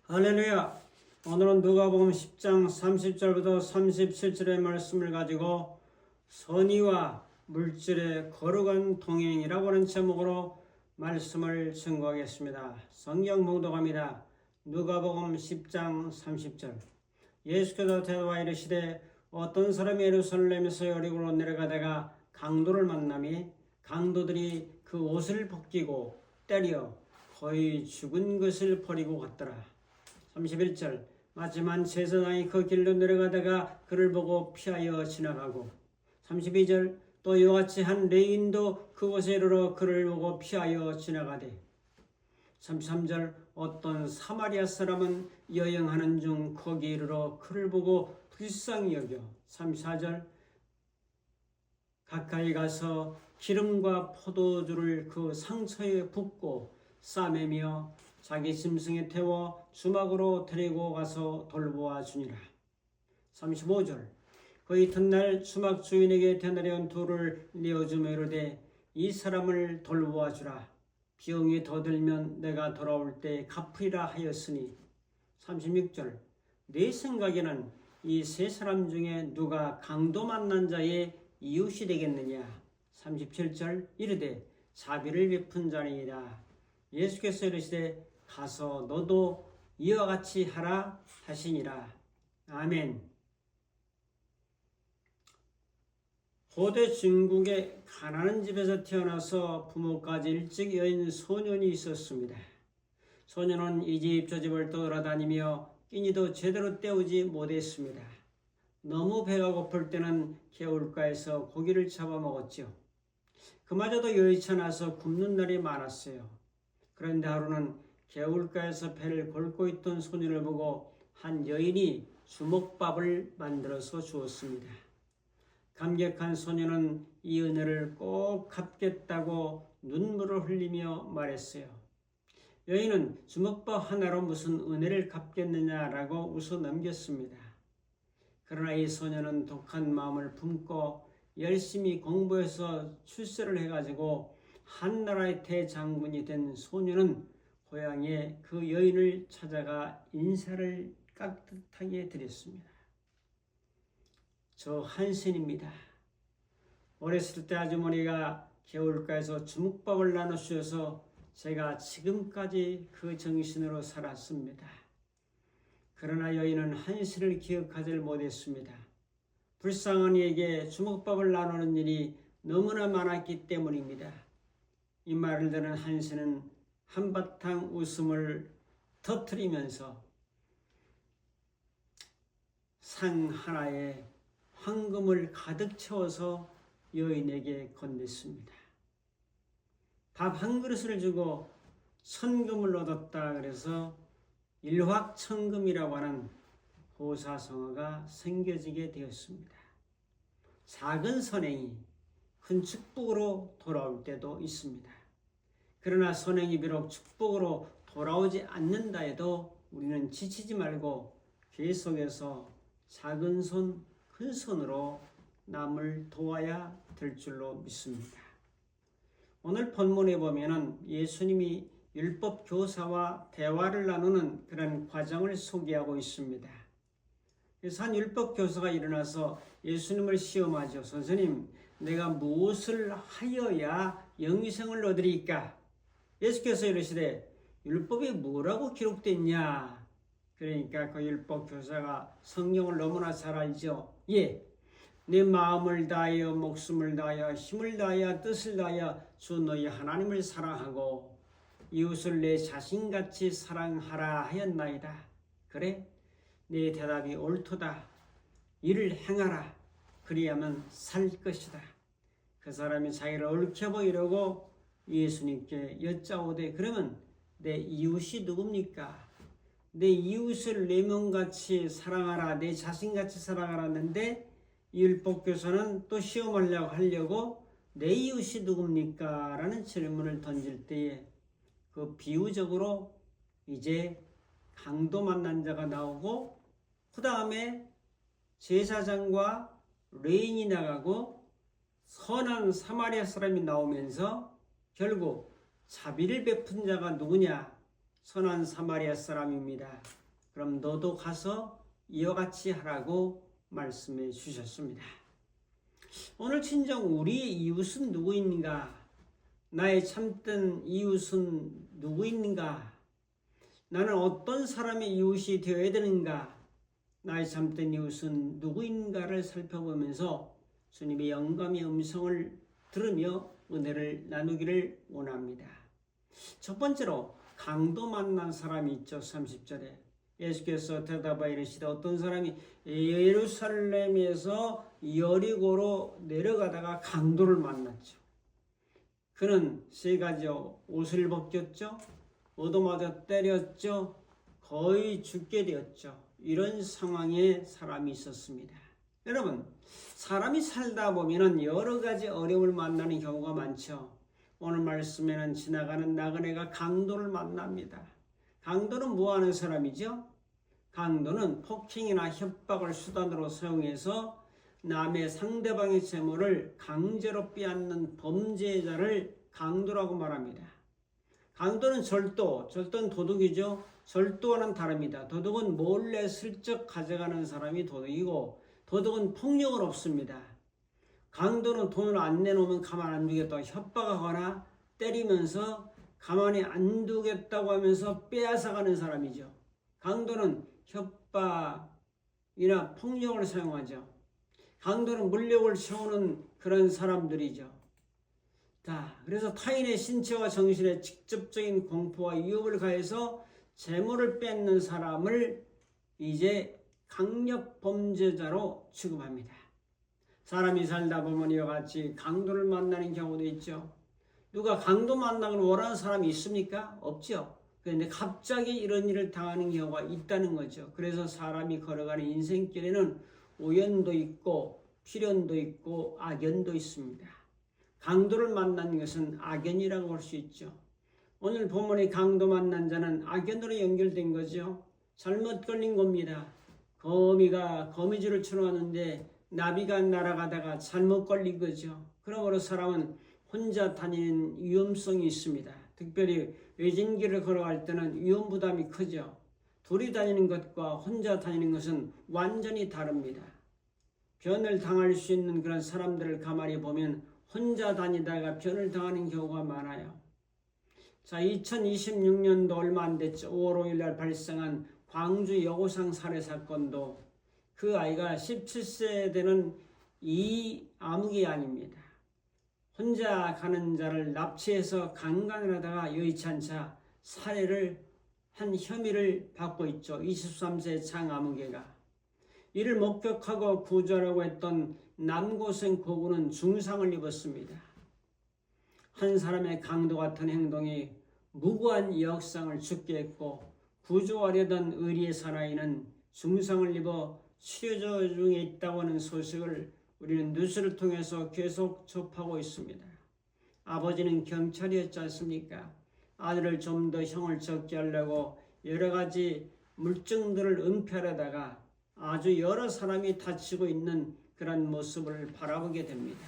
할렐루야. 오늘은 누가복음 10장 30절부터 37절의 말씀을 가지고 선의와 물질의 거룩한 동행이라고 하는 제목으로 말씀을 증거하겠습니다. 성경 봉독합니다. 누가복음 10장 30절. 예수께서 대답하여 이르시되 어떤 사람이 예루살렘에서 여리고로 내려가다가 강도를 만나매 강도들이 그 옷을 벗기고 때려 거의 죽은 것을 버리고 갔더라. 31절. 마침한 제사장이 그 길로 내려가다가 그를 보고 피하여 지나가고 32절. 또 이와 같이 한 레위인도 그곳에 이르러 그를 보고 피하여 지나가되 33절. 어떤 사마리아 사람은 여행하는 중 거기 이르러 그를 보고 불쌍히 여겨 34절. 가까이 가서 기름과 포도주를 그 상처에 붓고 싸매며 자기 짐승에 태워 주막으로 데리고 가서 돌보아 주니라. 35절. 그 이튿날 주막 주인에게 되나려온 돌을 내어주며 이르되 이 사람을 돌보아 주라. 비용이 더 들면 내가 돌아올 때 갚으리라 하였으니. 36절. 내 생각에는 이 세 사람 중에 누가 강도 만난 자의 이웃이 되겠느냐. 37절. 이르되 자비를 베푼 자니라. 예수께서 이르시되 가서 너도 이와 같이 하라 하시니라. 아멘. 고대 중국의 가난한 집에서 태어나서 부모까지 일찍 여인 소년이 있었습니다. 소년은 이 집 저 집을 돌아다니며 끼니도 제대로 때우지 못했습니다. 너무 배가 고플 때는 개울가에서 고기를 잡아먹었죠. 그마저도 여의치 않아서 굶는 날이 많았어요. 그런데 하루는 개울가에서 배를 골고 있던 소년을 보고 한 여인이 주먹밥을 만들어서 주었습니다. 감격한 소년은 이 은혜를 꼭 갚겠다고 눈물을 흘리며 말했어요. 여인은 주먹밥 하나로 무슨 은혜를 갚겠느냐라고 웃어 넘겼습니다. 그러나 이 소년은 독한 마음을 품고 열심히 공부해서 출세를 해가지고 한나라의 대장군이 된 소년은 고향에 그 여인을 찾아가 인사를 깍듯하게 드렸습니다. 저 한센입니다. 어렸을 때 아주머니가 개울가에서 주먹밥을 나눠주셔서 제가 지금까지 그 정신으로 살았습니다. 그러나 여인은 한센을 기억하지 못했습니다. 불쌍한 이에게 주먹밥을 나누는 일이 너무나 많았기 때문입니다. 이 말을 들은 한센은 한바탕 웃음을 터뜨리면서 상 하나에 황금을 가득 채워서 여인에게 건넸습니다. 밥 한 그릇을 주고 천금을 얻었다 그래서 일확천금이라고 하는 호사성어가 생겨지게 되었습니다. 작은 선행이 큰 축복으로 돌아올 때도 있습니다. 그러나 선행이 비록 축복으로 돌아오지 않는다 해도 우리는 지치지 말고 계속해서 작은 손, 큰 손으로 남을 도와야 될 줄로 믿습니다. 오늘 본문에 보면은 예수님이 율법 교사와 대화를 나누는 그런 과정을 소개하고 있습니다. 그래서 한 율법 교사가 일어나서 예수님을 시험하죠. 선생님, 내가 무엇을 하여야 영생을 얻으리까? 예수께서 이르시되 율법에 뭐라고 기록됐냐? 그러니까 그 율법 교사가 성경을 너무나 잘 알죠. 예, 내 마음을 다하여 목숨을 다하여 힘을 다하여 뜻을 다하여 주 너희 하나님을 사랑하고 이웃을 내 자신같이 사랑하라 하였나이다. 그래? 네 대답이 옳도다. 이를 행하라. 그리하면 살 것이다. 그 사람이 자기를 옳게 보이려고 예수님께 여짜오되 그러면 내 이웃이 누굽니까? 내 이웃을 내 몸같이 사랑하라, 내 자신같이 사랑하라 했는데 율법교사는 또 시험하려고 하려고 내 이웃이 누굽니까? 라는 질문을 던질 때에 그 비유적으로 이제 강도 만난 자가 나오고 그 다음에 제사장과 레인이 나가고 선한 사마리아 사람이 나오면서 결국 자비를 베푼 자가 누구냐? 선한 사마리아 사람입니다. 그럼 너도 가서 이와 같이 하라고 말씀해 주셨습니다. 오늘 친정 우리의 이웃은 누구인가? 나의 참된 이웃은 누구인가? 나는 어떤 사람의 이웃이 되어야 되는가? 나의 참된 이웃은 누구인가를 살펴보면서 주님의 영감의 음성을 들으며 은혜를 나누기를 원합니다. 첫 번째로 강도 만난 사람이 있죠. 30절에 예수께서 대답하여 이르시되 어떤 사람이 예루살렘에서 여리고로 내려가다가 강도를 만났죠. 그는 세 가지 옷을 벗겼죠. 얻어맞아 때렸죠. 거의 죽게 되었죠. 이런 상황에 사람이 있었습니다. 여러분, 사람이 살다 보면 여러 가지 어려움을 만나는 경우가 많죠. 오늘 말씀에는 지나가는 나그네가 강도를 만납니다. 강도는 뭐하는 사람이죠? 강도는 폭행이나 협박을 수단으로 사용해서 남의 상대방의 재물을 강제로 빼앗는 범죄자를 강도라고 말합니다. 강도는 절도는 도둑이죠. 절도와는 다릅니다. 도둑은 몰래 슬쩍 가져가는 사람이 도둑이고 도둑은 폭력은 없습니다. 강도는 돈을 안 내놓으면 가만 안 두겠다고 협박하거나 때리면서 가만히 안 두겠다고 하면서 빼앗아가는 사람이죠. 강도는 협박이나 폭력을 사용하죠. 강도는 물력을 채우는 그런 사람들이죠. 그래서 타인의 신체와 정신에 직접적인 공포와 위협을 가해서 재물을 뺏는 사람을 이제 강력 범죄자로 취급합니다. 사람이 살다 보면 이와 같이 강도를 만나는 경우도 있죠. 누가 강도 만나길 원하는 사람이 있습니까? 없죠. 그런데 갑자기 이런 일을 당하는 경우가 있다는 거죠. 그래서 사람이 걸어가는 인생길에는 우연도 있고 필연도 있고 악연도 있습니다. 강도를 만난 것은 악연이라고 볼 수 있죠. 오늘 본문의 강도 만난 자는 악연으로 연결된 거죠. 잘못 걸린 겁니다. 거미가 거미줄을 쳐놓았는데 나비가 날아가다가 잘못 걸린 거죠. 그러므로 사람은 혼자 다니는 위험성이 있습니다. 특별히 외진길을 걸어갈 때는 위험 부담이 크죠. 둘이 다니는 것과 혼자 다니는 것은 완전히 다릅니다. 변을 당할 수 있는 그런 사람들을 가만히 보면 혼자 다니다가 변을 당하는 경우가 많아요. 2026년도 얼마 안 됐죠. 5월 5일 날 발생한 광주 여고상 살해 사건도 그 아이가 17세 되는 이아무개 양입니다. 혼자 가는 자를 납치해서 강간을 하다가 여의치 않자 살해를 한 혐의를 받고 있죠. 23세 장아무개가. 이를 목격하고 구조하려고 했던 남고생 고군은 중상을 입었습니다. 한 사람의 강도 같은 행동이 무고한 역상을 죽게 했고 구조하려던 의리의 사나이는 중상을 입어 치료 중에 있다고 하는 소식을 우리는 뉴스를 통해서 계속 접하고 있습니다. 아버지는 경찰이었지 않습니까? 아들을 좀 더 형을 적게 하려고 여러 가지 물증들을 은폐하다가 아주 여러 사람이 다치고 있는 그런 모습을 바라보게 됩니다.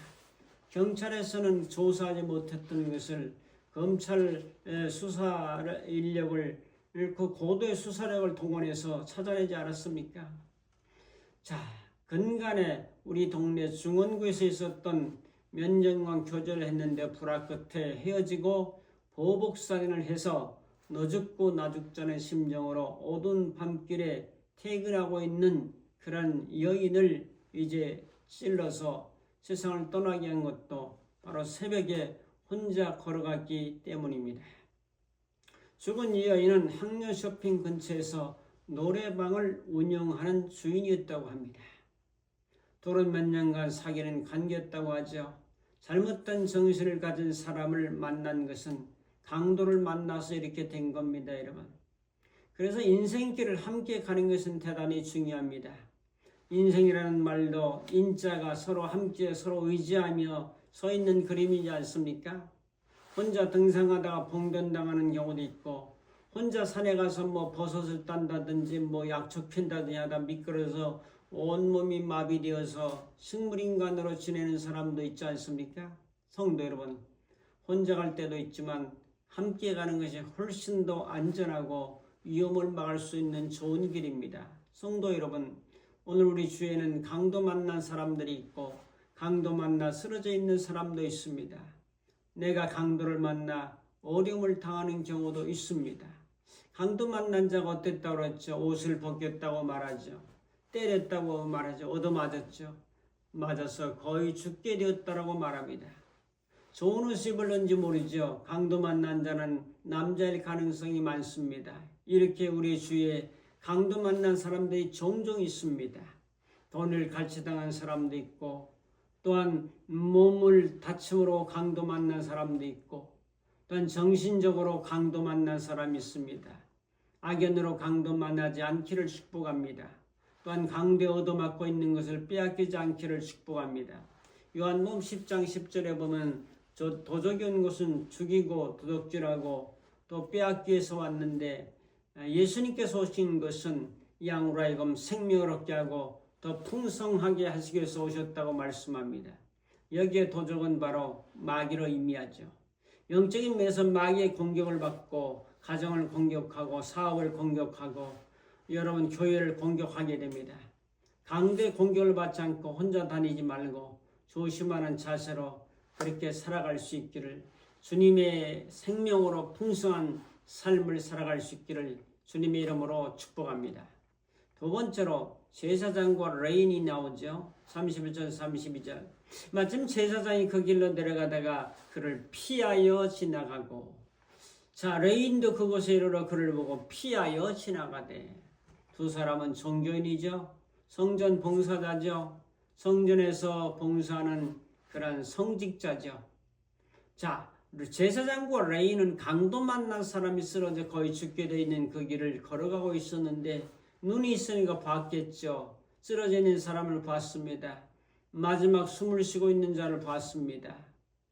경찰에서는 조사하지 못했던 것을 검찰 수사 인력을 그 고도의 수사력을 동원해서 찾아내지 않았습니까? 근간에 우리 동네 중원구에서 있었던 몇 년간 교제를 했는데 불화 끝에 헤어지고 보복살인을 해서 너 죽고 나 죽자는 심정으로 어두운 밤길에 퇴근하고 있는 그런 여인을 이제 찔러서 세상을 떠나게 한 것도 바로 새벽에 혼자 걸어갔기 때문입니다. 죽은 이 여인은 항려 쇼핑 근처에서 노래방을 운영하는 주인이었다고 합니다. 돌은 몇 년간 사귀는 관계였다고 하죠. 잘못된 정신을 가진 사람을 만난 것은 강도를 만나서 이렇게 된 겁니다, 여러분. 그래서 인생길을 함께 가는 것은 대단히 중요합니다. 인생이라는 말도 인자가 서로 함께 서로 의지하며 서 있는 그림이지 않습니까? 혼자 등산하다가 봉변당하는 경우도 있고 혼자 산에 가서 버섯을 딴다든지 약초 핀다든지 하다 미끄러져서 온몸이 마비되어서 식물인간으로 지내는 사람도 있지 않습니까? 성도 여러분, 혼자 갈 때도 있지만 함께 가는 것이 훨씬 더 안전하고 위험을 막을 수 있는 좋은 길입니다. 성도 여러분, 오늘 우리 주위에는 강도 만난 사람들이 있고 강도 만나 쓰러져 있는 사람도 있습니다. 내가 강도를 만나 어려움을 당하는 경우도 있습니다. 강도 만난 자가 어땠다고 그랬죠? 옷을 벗겼다고 말하죠. 때렸다고 말하죠. 얻어맞았죠. 맞아서 거의 죽게 되었다라고 말합니다. 좋은 옷을 입을는지 모르죠. 강도 만난 자는 남자일 가능성이 많습니다. 이렇게 우리 주위에 강도 만난 사람들이 종종 있습니다. 돈을 갈취당한 사람도 있고 또한 몸을 다침으로 강도 만난 사람도 있고 또한 정신적으로 강도 만난 사람이 있습니다. 악연으로 강도 만나지 않기를 축복합니다. 또한 강도에 얻어맞고 있는 것을 빼앗기지 않기를 축복합니다. 요한복음 10장 10절에 보면 도적이 온 것은 죽이고 도둑질하고 또 빼앗기 위해서 왔는데 예수님께서 오신 것은 양으로 하여금 생명을 얻게 하고 더 풍성하게 하시기 위해서 오셨다고 말씀합니다. 여기에 도적은 바로 마귀로 의미하죠. 영적인 면에서 마귀의 공격을 받고 가정을 공격하고 사업을 공격하고 여러분 교회를 공격하게 됩니다. 강도의 공격을 받지 않고 혼자 다니지 말고 조심하는 자세로 그렇게 살아갈 수 있기를, 주님의 생명으로 풍성한 삶을 살아갈 수 있기를 주님의 이름으로 축복합니다. 두 번째로 제사장과 레인이 나오죠. 31절 32절. 마침 제사장이 그 길로 내려가다가 그를 피하여 지나가고, 자 레인도 그곳에 이르러 그를 보고 피하여 지나가되, 두 사람은 종교인이죠. 성전 봉사자죠. 성전에서 봉사하는 그런 성직자죠. 자, 제사장과 레인은 강도 만난 사람이 쓰러져 거의 죽게 되어 있는 그 길을 걸어가고 있었는데 눈이 있으니까 봤겠죠. 쓰러져 있는 사람을 봤습니다. 마지막 숨을 쉬고 있는 자를 봤습니다.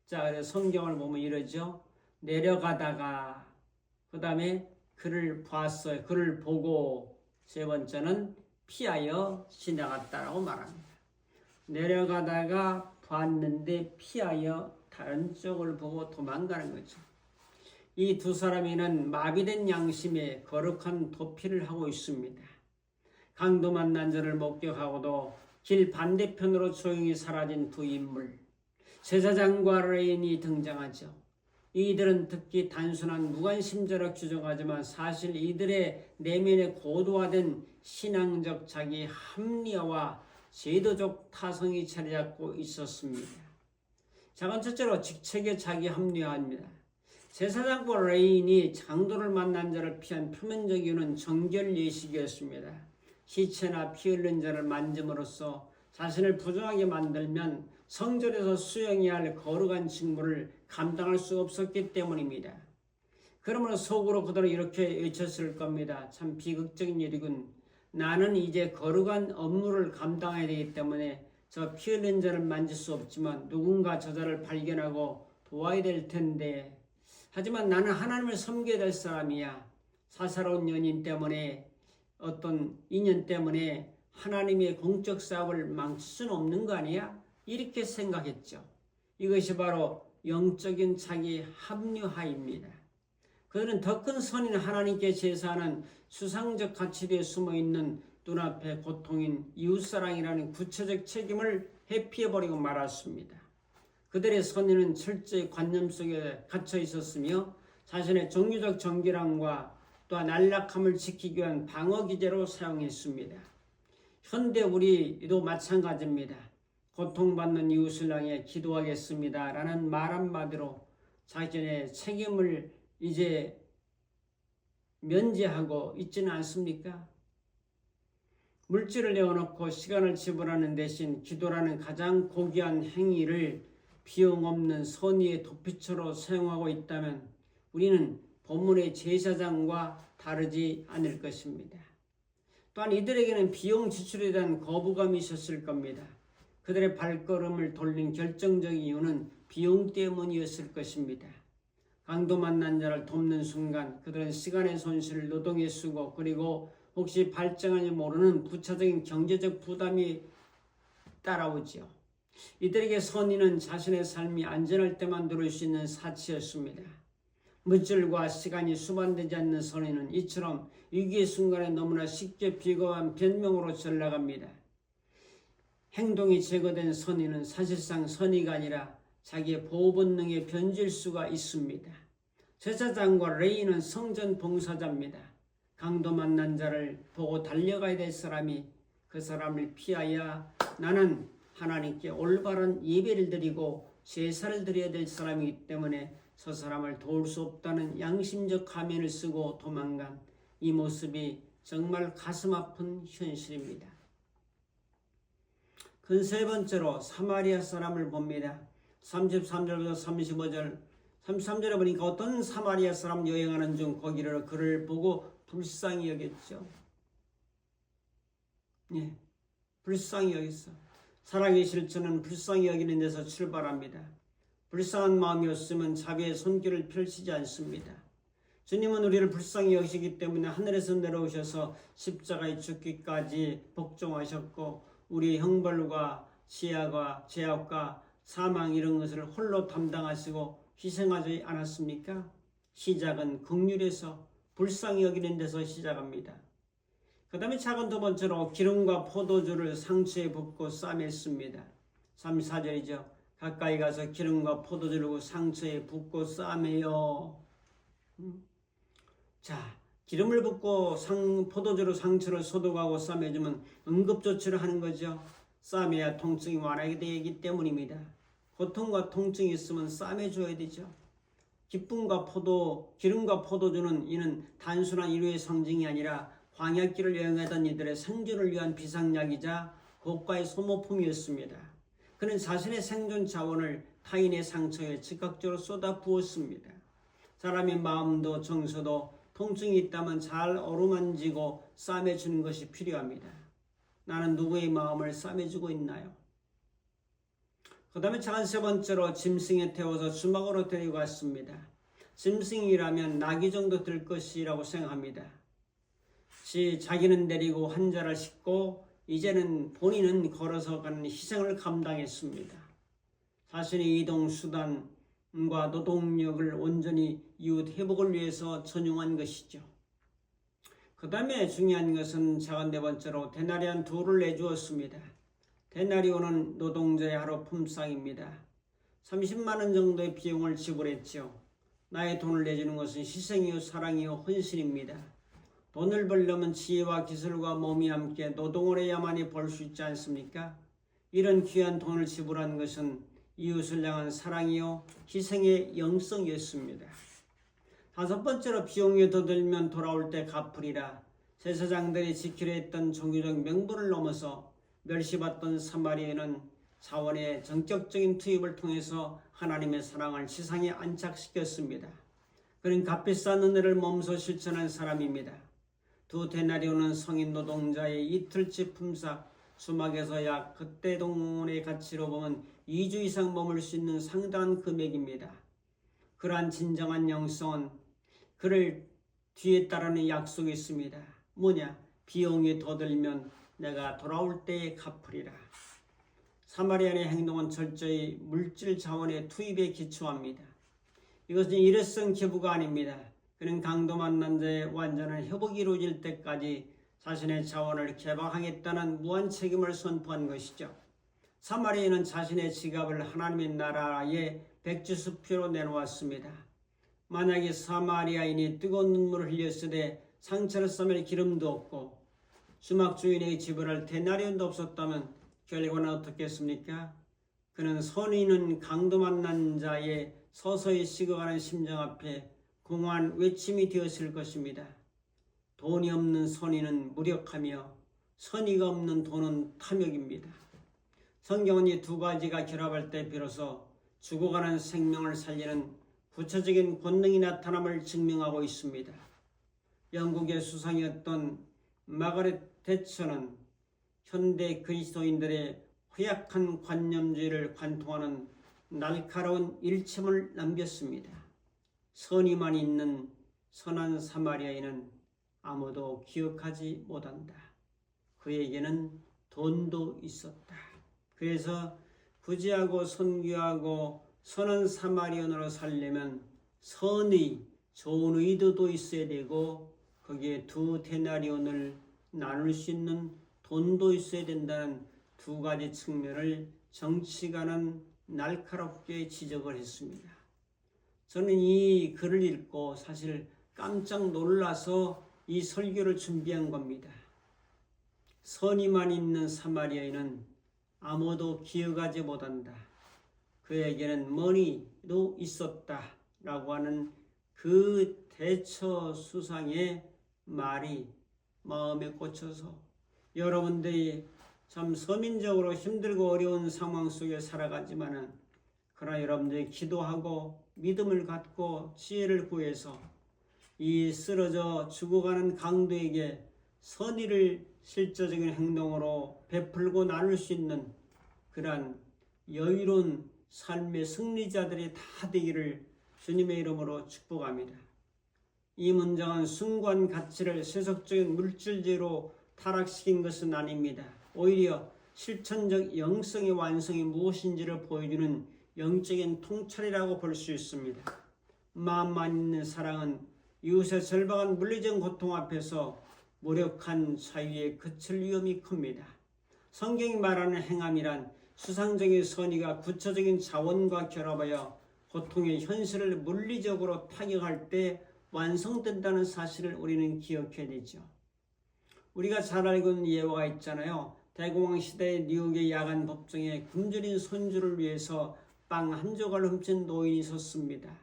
자, 그래서 성경을 보면 이러죠. 내려가다가 그 다음에 그를 봤어요. 그를 보고 세 번째는 피하여 지나갔다라고 말합니다. 내려가다가 봤는데 피하여 다른 쪽을 보고 도망가는 거죠. 이 두 사람이는 마비된 양심에 거룩한 도피를 하고 있습니다. 강도 만난 자를 목격하고도 길 반대편으로 조용히 사라진 두 인물, 제사장과 레인이 등장하죠. 이들은 특히 단순한 무관심자로 규정하지만 사실 이들의 내면에 고도화된 신앙적 자기 합리화와 제도적 타성이 자리 잡고 있었습니다. 자, 첫째로 직책의 자기 합리화입니다. 제사장과 레인이 강도를 만난 자를 피한 표면적 이유는 정결 예식이었습니다. 시체나 피 흘린 자를 만짐으로써 자신을 부정하게 만들면 성전에서 수행해야 할 거룩한 직무를 감당할 수 없었기 때문입니다. 그러므로 속으로 그들은 이렇게 외쳤을 겁니다. 참 비극적인 일이군. 나는 이제 거룩한 업무를 감당해야 되기 때문에 저 피 흘린 자를 만질 수 없지만 누군가 저자를 발견하고 도와야 될 텐데, 하지만 나는 하나님을 섬겨야 될 사람이야. 사사로운 연인 때문에, 어떤 인연 때문에 하나님의 공적 사업을 망칠 수는 없는 거 아니야? 이렇게 생각했죠. 이것이 바로 영적인 자기 합리화입니다. 그들은 더 큰 선인 하나님께 제사하는 수상적 가치에 숨어있는 눈앞의 고통인 이웃사랑이라는 구체적 책임을 회피해버리고 말았습니다. 그들의 선의는 철저히 관념 속에 갇혀 있었으며 자신의 종교적 정결함과 또한 안락함을 지키기 위한 방어 기제로 사용했습니다. 현대 우리도 마찬가지입니다. 고통받는 이웃을 향해 기도하겠습니다 라는 말 한마디로 자신의 책임을 이제 면제하고 있지는 않습니까? 물질을 내어놓고 시간을 지불하는 대신 기도라는 가장 고귀한 행위를 비용 없는 선의의 도피처로 사용하고 있다면 우리는 본문의 제사장과 다르지 않을 것입니다. 또한 이들에게는 비용 지출에 대한 거부감이 있었을 겁니다. 그들의 발걸음을 돌린 결정적인 이유는 비용 때문이었을 것입니다. 강도 만난 자를 돕는 순간 그들은 시간의 손실을 노동에 쓰고, 그리고 혹시 발생할지 모르는 부차적인 경제적 부담이 따라오지요. 이들에게 선의는 자신의 삶이 안전할 때만 누릴 수 있는 사치였습니다. 물질과 시간이 수반되지 않는 선인은 이처럼 위기의 순간에 너무나 쉽게 비겁한 변명으로 전락합니다. 행동이 제거된 선인은 사실상 선의가 아니라 자기의 보호 본능에 변질 수가 있습니다. 제사장과 레위는 성전 봉사자입니다. 강도 만난 자를 보고 달려가야 될 사람이 그 사람을 피하여 나는 하나님께 올바른 예배를 드리고 제사를 드려야 될 사람이기 때문에 저 사람을 도울 수 없다는 양심적 가면을 쓰고 도망간 이 모습이 정말 가슴 아픈 현실입니다. 그 세 번째로 사마리아 사람을 봅니다. 33절부터 35절 33절에 보니까 어떤 사마리아 사람 여행하는 중 거기를 그를 보고 불쌍히 여겼죠. 예, 불쌍히 여겼어. 살아계실 저는 불쌍히 여기는 데서 출발합니다. 불쌍한 마음이 없으면 자비의 손길을 펼치지 않습니다. 주님은 우리를 불쌍히 여기시기 때문에 하늘에서 내려오셔서 십자가에 죽기까지 복종하셨고 우리의 형벌과 죄악과 사망 이런 것을 홀로 담당하시고 희생하지 않았습니까? 시작은 긍휼에서 불쌍히 여기는 데서 시작합니다. 그 다음에 작은 두 번째로 기름과 포도주를 상처에 붓고 싸맸습니다. 34절이죠. 가까이 가서 기름과 포도주를 상처에 붓고 싸매요. 자, 기름을 붓고 포도주로 상처를 소독하고 싸매주면 응급조치를 하는 거죠. 싸매야 통증이 완화하게 되기 때문입니다. 고통과 통증이 있으면 싸매줘야 되죠. 기름과 포도주는 이는 단순한 위로의 상징이 아니라 광야길을 여행하던 이들의 생존을 위한 비상약이자 고가의 소모품이었습니다. 그는 자신의 생존 자원을 타인의 상처에 즉각적으로 쏟아 부었습니다. 사람의 마음도 정서도 통증이 있다면 잘 어루만지고 싸매주는 것이 필요합니다. 나는 누구의 마음을 싸매주고 있나요? 그 다음에 작은 세 번째로 짐승에 태워서 주막으로 데리고 갔습니다. 짐승이라면 나귀 정도 될 것이라고 생각합니다. 자기는 내리고 환자를 싣고 이제는 본인은 걸어서 가는 희생을 감당했습니다. 자신의 이동 수단과 노동력을 온전히 이웃 회복을 위해서 전용한 것이죠. 그 다음에 중요한 것은 작은 네 번째로 데나리온 2를 내주었습니다. 데나리온은 노동자의 하루 품삯입니다. 30만 원 정도의 비용을 지불했죠. 나의 돈을 내주는 것은 희생이요 사랑이요 헌신입니다. 돈을 벌려면 지혜와 기술과 몸이 함께 노동을 해야만이 벌 수 있지 않습니까? 이런 귀한 돈을 지불한 것은 이웃을 향한 사랑이요 희생의 영성이었습니다. 다섯 번째로 비용이 더 들면 돌아올 때 갚으리라. 제사장들이 지키려 했던 종교적 명분을 넘어서 멸시받던 사마리아는 자원의 전격적인 투입을 통해서 하나님의 사랑을 지상에 안착시켰습니다. 그는 값비싼 은혜를 몸소 실천한 사람입니다. 2 데나리온은 성인 노동자의 이틀치 품삯, 수막에서 약 그때 동원의 가치로 보면 2주 이상 머물 수 있는 상당한 금액입니다. 그러한 진정한 영성은 그를 뒤에 따르는 약속이 있습니다. 뭐냐? 비용이 더 들면 내가 돌아올 때에 갚으리라. 사마리아의 행동은 철저히 물질 자원의 투입에 기초합니다. 이것은 일회성 기부가 아닙니다. 그는 강도 만난 자의 완전한 회복이 이루어질 때까지 자신의 자원을 개방하겠다는 무한 책임을 선포한 것이죠. 사마리아는 자신의 지갑을 하나님의 나라의 백지수표로 내놓았습니다. 만약에 사마리아인이 뜨거운 눈물을 흘렸으되 상처를 싸맬 기름도 없고 주막 주인에게 지불할 데나리온도 없었다면 결과는 어떻겠습니까? 그는 선인은 강도 만난 자의 서서히 식어가는 심정 앞에 공허한 외침이 되었을 것입니다. 돈이 없는 선인은 무력하며 선의가 없는 돈은 탐욕입니다. 성경은 이 두 가지가 결합할 때 비로소 죽어가는 생명을 살리는 구체적인 권능이 나타남을 증명하고 있습니다. 영국의 수상이었던 마거렛 대처는 현대 그리스도인들의 허약한 관념주의를 관통하는 날카로운 일침을 남겼습니다. 선의만 있는 선한 사마리아인은 아무도 기억하지 못한다. 그에게는 돈도 있었다. 그래서 부지하고 선교하고 선한 사마리아인으로 살려면 선의, 좋은 의도도 있어야 되고 거기에 2데나리온을 나눌 수 있는 돈도 있어야 된다는 두 가지 측면을 정치가는 날카롭게 지적을 했습니다. 저는 이 글을 읽고 사실 깜짝 놀라서 이 설교를 준비한 겁니다. 선의만 있는 사마리아인은 아무도 기억하지 못한다. 그에게는 머니도 있었다. 라고 하는 그 대처수상의 말이 마음에 꽂혀서 여러분들이 참 서민적으로 힘들고 어려운 상황 속에 살아가지만은 그러나 여러분들이 기도하고 믿음을 갖고 지혜를 구해서 이 쓰러져 죽어가는 강도에게 선의를 실제적인 행동으로 베풀고 나눌 수 있는 그러한 여유로운 삶의 승리자들이 다 되기를 주님의 이름으로 축복합니다. 이 문장은 숭고한 가치를 세속적인 물질제로 타락시킨 것은 아닙니다. 오히려 실천적 영성의 완성이 무엇인지를 보여주는 영적인 통찰이라고 볼 수 있습니다. 마음만 있는 사랑은 이웃의 절박한 물리적 고통 앞에서 무력한 사유에 그칠 위험이 큽니다. 성경이 말하는 행함이란 수상적인 선의가 구체적인 자원과 결합하여 고통의 현실을 물리적으로 타격할 때 완성된다는 사실을 우리는 기억해야 되죠. 우리가 잘 알고 있는 예화가 있잖아요. 대공황 시대의 뉴욕의 야간 법정에 굶주린 손주를 위해서 빵 한 조각을 훔친 노인이 섰습니다.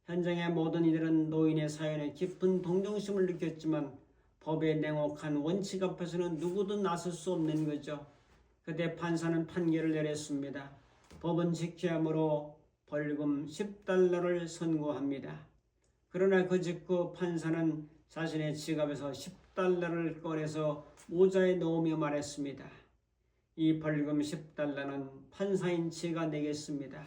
현장의 모든 이들은 노인의 사연에 깊은 동정심을 느꼈지만 법의 냉혹한 원칙 앞에서는 누구도 나설 수 없는 거죠. 그때 판사는 판결을 내렸습니다. 법은 지켜야 하므로 벌금 $10를 선고합니다. 그러나 그 직후 판사는 자신의 지갑에서 $10를 꺼내서 모자에 넣으며 말했습니다. 이 벌금 $10는 판사인 제가 내겠습니다.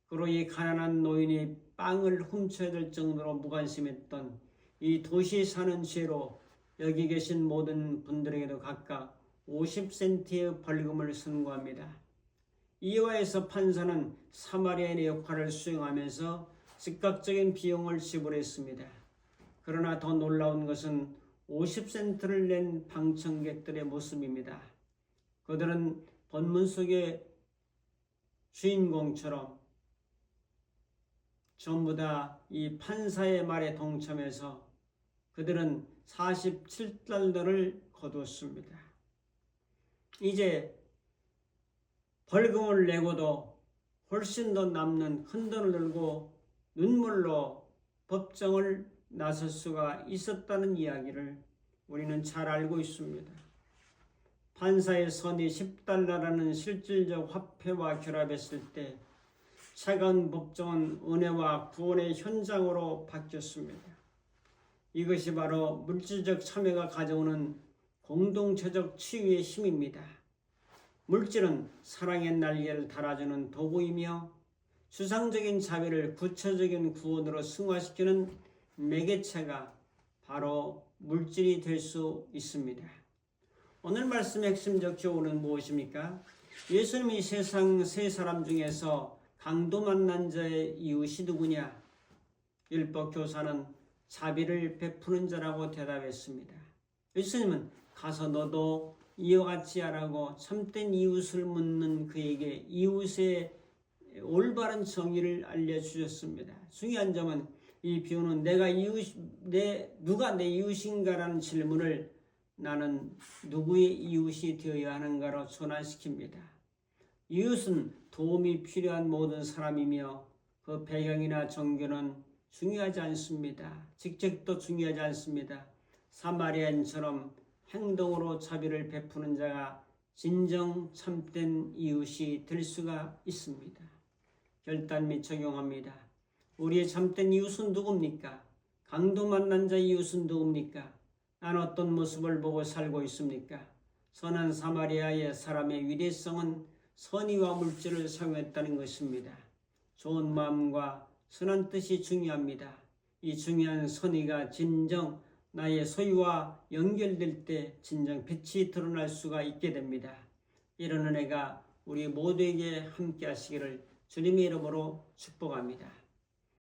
그로 이 가난한 노인이 빵을 훔쳐야 될 정도로 무관심했던 이 도시에 사는 죄로 여기 계신 모든 분들에게도 각각 50센트의 벌금을 선고합니다. 이화에서 판사는 사마리아인의 역할을 수행하면서 즉각적인 비용을 지불했습니다. 그러나 더 놀라운 것은 50센트를 낸 방청객들의 모습입니다. 그들은 본문 속의 주인공처럼 전부 다 이 판사의 말에 동참해서 그들은 $47를 거두었습니다. 이제 벌금을 내고도 훨씬 더 남는 큰 돈을 들고 눈물로 법정을 나설 수가 있었다는 이야기를 우리는 잘 알고 있습니다. 판사의 선이 $10라는 실질적 화폐와 결합했을 때 차가운 법정은 은혜와 구원의 현장으로 바뀌었습니다. 이것이 바로 물질적 참여가 가져오는 공동체적 치유의 힘입니다. 물질은 사랑의 날개를 달아주는 도구이며 수상적인 자비를 구체적인 구원으로 승화시키는 매개체가 바로 물질이 될 수 있습니다. 오늘 말씀의 핵심적 교훈은 무엇입니까? 예수님이 세상 세 사람 중에서 강도 만난 자의 이웃이 누구냐? 율법 교사는 자비를 베푸는 자라고 대답했습니다. 예수님은 가서 너도 이와 같이 하라고 참된 이웃을 묻는 그에게 이웃의 올바른 정의를 알려주셨습니다. 중요한 점은 이 비유는 누가 내 이웃인가라는 질문을 나는 누구의 이웃이 되어야 하는가로 전환시킵니다. 이웃은 도움이 필요한 모든 사람이며 그 배경이나 종교는 중요하지 않습니다. 직책도 중요하지 않습니다. 사마리아인처럼 행동으로 자비를 베푸는 자가 진정 참된 이웃이 될 수가 있습니다. 결단 및 적용합니다. 우리의 참된 이웃은 누굽니까? 강도 만난 자 이웃은 누굽니까? 난 어떤 모습을 보고 살고 있습니까? 선한 사마리아의 사람의 위대성은 선의와 물질을 사용했다는 것입니다. 좋은 마음과 선한 뜻이 중요합니다. 이 중요한 선의가 진정 나의 소유와 연결될 때 진정 빛이 드러날 수가 있게 됩니다. 이런 은혜가 우리 모두에게 함께 하시기를 주님의 이름으로 축복합니다.